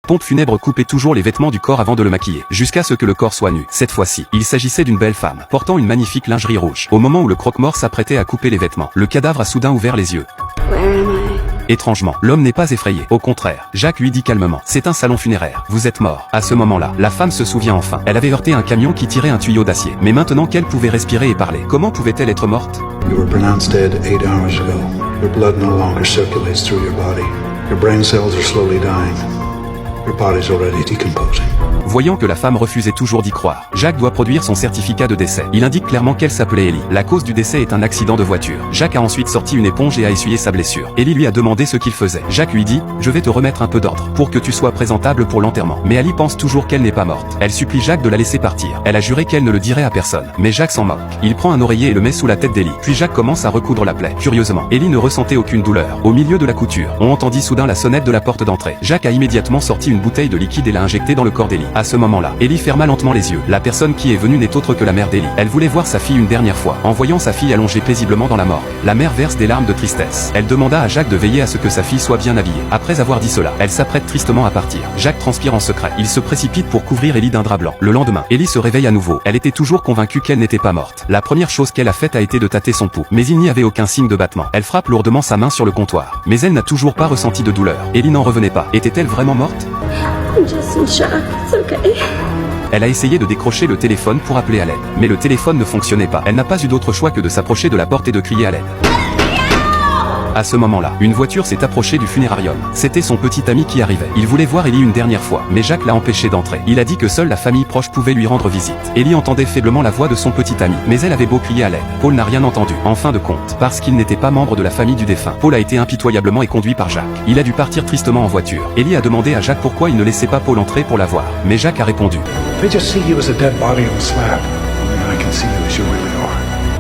pompe funèbre coupait toujours les vêtements du corps avant de le maquiller, jusqu'à ce que le corps soit nu. Cette fois-ci, il s'agissait d'une belle femme, portant une magnifique lingerie rouge. Au moment où le croque-mort s'apprêtait à couper les vêtements, le cadavre a soudain ouvert les yeux. Étrangement, l'homme n'est pas effrayé. Au contraire, Jack lui dit calmement, c'est un salon funéraire, vous êtes mort. À ce moment-là, la femme se souvient enfin. Elle avait heurté un camion qui tirait un tuyau d'acier. Mais maintenant qu'elle pouvait respirer et parler, comment pouvait-elle être morte? You were pronounced dead 8 hours ago. Your blood no longer circulates through your body. Your brain cells are slowly dying. Your body's already decomposing. Voyant que la femme refusait toujours d'y croire, Jack doit produire son certificat de décès. Il indique clairement qu'elle s'appelait Ellie. La cause du décès est un accident de voiture. Jack a ensuite sorti une éponge et a essuyé sa blessure. Ellie lui a demandé ce qu'il faisait. Jack lui dit, je vais te remettre un peu d'ordre, pour que tu sois présentable pour l'enterrement. Mais Ellie pense toujours qu'elle n'est pas morte. Elle supplie Jack de la laisser partir. Elle a juré qu'elle ne le dirait à personne. Mais Jack s'en moque. Il prend un oreiller et le met sous la tête d'Ellie. Puis Jack commence à recoudre la plaie. Curieusement, Ellie ne ressentait aucune douleur. Au milieu de la couture, on entendit soudain la sonnette de la porte d'entrée. Jack a immédiatement sorti une bouteille de liquide et l'a injectée dans le corps d'Ellie. À ce moment-là, Ellie ferma lentement les yeux. La personne qui est venue n'est autre que la mère d'Ellie. Elle voulait voir sa fille une dernière fois. En voyant sa fille allongée paisiblement dans la morgue, la mère verse des larmes de tristesse. Elle demanda à Jack de veiller à ce que sa fille soit bien habillée. Après avoir dit cela, elle s'apprête tristement à partir. Jack transpire en secret. Il se précipite pour couvrir Ellie d'un drap blanc. Le lendemain, Ellie se réveille à nouveau. Elle était toujours convaincue qu'elle n'était pas morte. La première chose qu'elle a faite a été de tâter son pouls. Mais il n'y avait aucun signe de battement. Elle frappe lourdement sa main sur le comptoir. Mais elle n'a toujours pas ressenti de douleur. Ellie n'en revenait pas. Était-elle vraiment morte? I'm just in shock. It's okay. Elle a essayé de décrocher le téléphone pour appeler à l'aide. Mais le téléphone ne fonctionnait pas. Elle n'a pas eu d'autre choix que de s'approcher de la porte et de crier à l'aide. À ce moment-là, une voiture s'est approchée du funérarium. C'était son petit ami qui arrivait. Il voulait voir Ellie une dernière fois, mais Jack l'a empêché d'entrer. Il a dit que seule la famille proche pouvait lui rendre visite. Ellie entendait faiblement la voix de son petit ami, mais elle avait beau crier à l'aide. Paul n'a rien entendu. En fin de compte, parce qu'il n'était pas membre de la famille du défunt, Paul a été impitoyablement éconduit par Jack. Il a dû partir tristement en voiture. Ellie a demandé à Jack pourquoi il ne laissait pas Paul entrer pour la voir. Mais Jack a répondu. They just see you as a dead body on a slab. Only I can see you as you really are.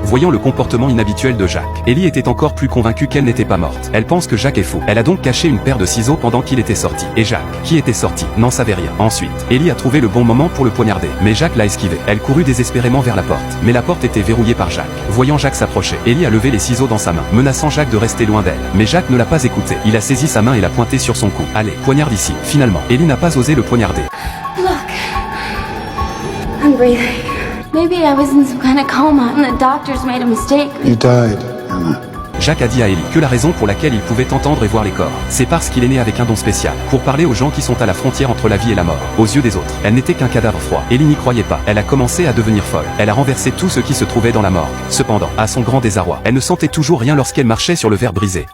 Voyant le comportement inhabituel de Jack, Ellie était encore plus convaincue qu'elle n'était pas morte. Elle pense que Jack est fou. Elle a donc caché une paire de ciseaux pendant qu'il était sorti. Et Jack, qui était sorti, n'en savait rien. Ensuite, Ellie a trouvé le bon moment pour le poignarder. Mais Jack l'a esquivé. Elle courut désespérément vers la porte. Mais la porte était verrouillée par Jack. Voyant Jack s'approcher, Ellie a levé les ciseaux dans sa main, menaçant Jack de rester loin d'elle. Mais Jack ne l'a pas écouté. Il a saisi sa main et l'a pointée sur son cou. Allez, poignarde ici. Finalement, Ellie n'a pas osé le poignarder. Look. I'm breathing. Maybe I was in some kind of coma and the doctors made a mistake. You died, Emma. Jack a dit à Ellie que la raison pour laquelle il pouvait entendre et voir les corps, c'est parce qu'il est né avec un don spécial, pour parler aux gens qui sont à la frontière entre la vie et la mort. Aux yeux des autres, elle n'était qu'un cadavre froid. Ellie n'y croyait pas. Elle a commencé à devenir folle. Elle a renversé tout ce qui se trouvait dans la morgue. Cependant, à son grand désarroi, elle ne sentait toujours rien lorsqu'elle marchait sur le verre brisé.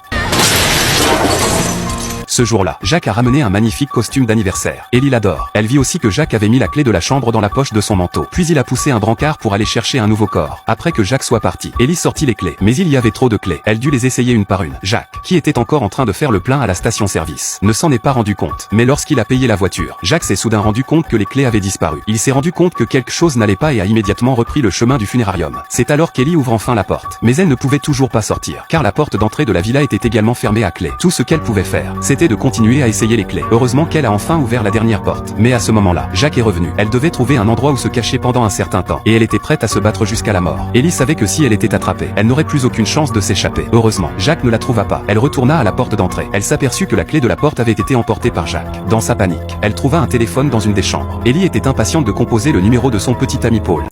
Ce jour-là, Jack a ramené un magnifique costume d'anniversaire. Ellie l'adore. Elle vit aussi que Jack avait mis la clé de la chambre dans la poche de son manteau. Puis il a poussé un brancard pour aller chercher un nouveau corps. Après que Jack soit parti, Ellie sortit les clés. Mais il y avait trop de clés. Elle dut les essayer une par une. Jack, qui était encore en train de faire le plein à la station-service, ne s'en est pas rendu compte. Mais lorsqu'il a payé la voiture, Jack s'est soudain rendu compte que les clés avaient disparu. Il s'est rendu compte que quelque chose n'allait pas et a immédiatement repris le chemin du funérarium. C'est alors qu'Ellie ouvre enfin la porte. Mais elle ne pouvait toujours pas sortir, car la porte d'entrée de la villa était également fermée à clé. Tout ce qu'elle pouvait faire, c'était de continuer à essayer les clés. Heureusement qu'elle a enfin ouvert la dernière porte. Mais à ce moment-là, Jack est revenu. Elle devait trouver un endroit où se cacher pendant un certain temps. Et elle était prête à se battre jusqu'à la mort. Ellie savait que si elle était attrapée, elle n'aurait plus aucune chance de s'échapper. Heureusement, Jack ne la trouva pas. Elle retourna à la porte d'entrée. Elle s'aperçut que la clé de la porte avait été emportée par Jack. Dans sa panique, elle trouva un téléphone dans une des chambres. Ellie était impatiente de composer le numéro de son petit ami Paul.